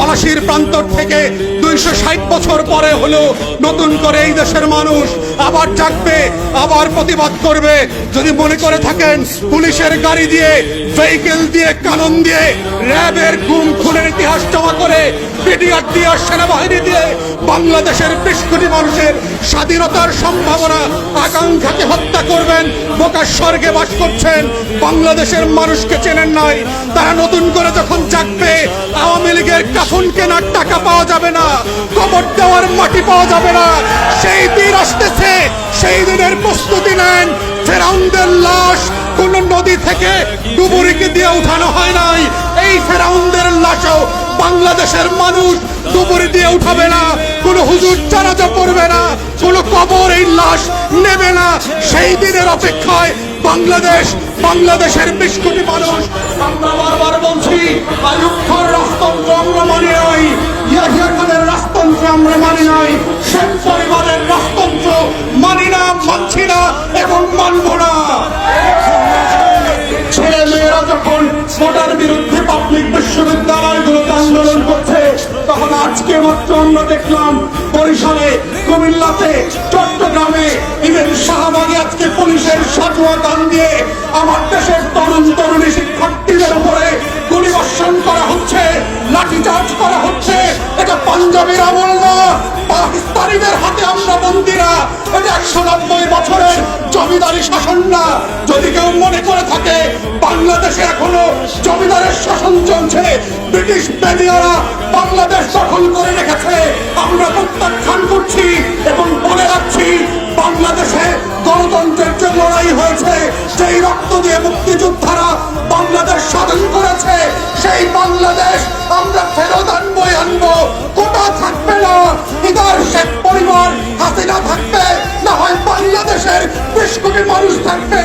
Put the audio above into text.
পলাশীর প্রান্তর থেকে 260 বছর পরে হলো নতুন করে এই দেশের মানুষ আবার জাগবে, আবার প্রতিবাদ করবে। যদি মনে করে থাকেন পুলিশের গাড়ি দিয়ে, ভেহিকেল দিয়ে, কানন দিয়ে, র্যাবের গুম খুনের ইতিহাস জমা করে, পিডিআর দিয়ে, সেনাবাহিনী দিয়ে বাংলাদেশের 20 কোটি মানুষের স্বাধীনতার সম্ভাবনা আকাঙ্ক্ষাকে হত্যা করবেন, বোকার স্বর্গে বাস করছেন। বাংলাদেশের মানুষকে চেনেন নাই। তারা নতুন করে যখন জাগবে, আওয়ামী লীগের কাফন কেনার টাকা পাওয়া যাবে না, কবর দেওয়ার মাটি পাওয়া যাবে না। সেই দিন আসতেছে, সেই দিনের প্রস্তুতি নেন। ফেরাউনদের লাশ কোন নদী থেকে ডুবুরিকে দিয়ে উঠানো হয় নাই। এই ফেরাউনদের লাশও বাংলাদেশের মানুষ ডুবুরি দিয়ে উঠাবে না, কোন হুজুর জানাজা পড়বে না, কোন কবর এই লাশ নেবে না। সেই দিনের অপেক্ষায় বাংলাদেশের 20 কোটি মানুষ। আমরা বারবার বলছি, আইয়ুব খানের রাজতন্ত্র আমরা মানি নাই, ইয়াহিয়া খানের রাজতন্ত্র আমরা মানি নাই, শেখ পরিবারের রাজতন্ত্র মানি না, মানছি না এবং মানব না। ছেলে মেয়েরা যখন ভোটার বিরুদ্ধে পাবলিক বিশ্ববিদ্যালয়গুলোতে আন্দোলন করছে, তখন আজকে মাত্র আমরা দেখলাম বরিশালে, কুমিল্লাতে, চট্টগ্রামে, ইভেন শাহবাগে আজকে পুলিশের সাজোয়া গান দিয়ে আমার দেশের তরুণ তরুণী শিক্ষার্থীদের উপরে গুলিবর্ষণ করা হচ্ছে, লাঠিচার্জ করা হচ্ছে। এটা পাঞ্জাবের আমল না, পাকিস্তানিদের হাতে আমরা বন্দী না, এটা 190 বছরের জমিদারি শাসন না। যদি কেউ মনে করে থাকে বাংলাদেশে এখনো জমিদারের শাসন চলছে, ব্রিটিশ বেনিয়ারা বাংলাদেশ দখল করে রেখেছে, আমরা প্রত্যাখ্যান করছি এবং বলে রাখছি, বাংলাদেশে গণতন্ত্রের যে লড়াই হয়েছে, সেই রক্ত দিয়ে মুক্তিযোদ্ধারা বাংলাদেশ স্বাধীন করেছে, সেই বাংলাদেশ আমরা ফেরত আনবো। কোটা থাকবে না, ইদার শেখ পরিবার, হাসিনা থাকবে, না হয় বাংলাদেশের 20 কোটি মানুষ থাকবে।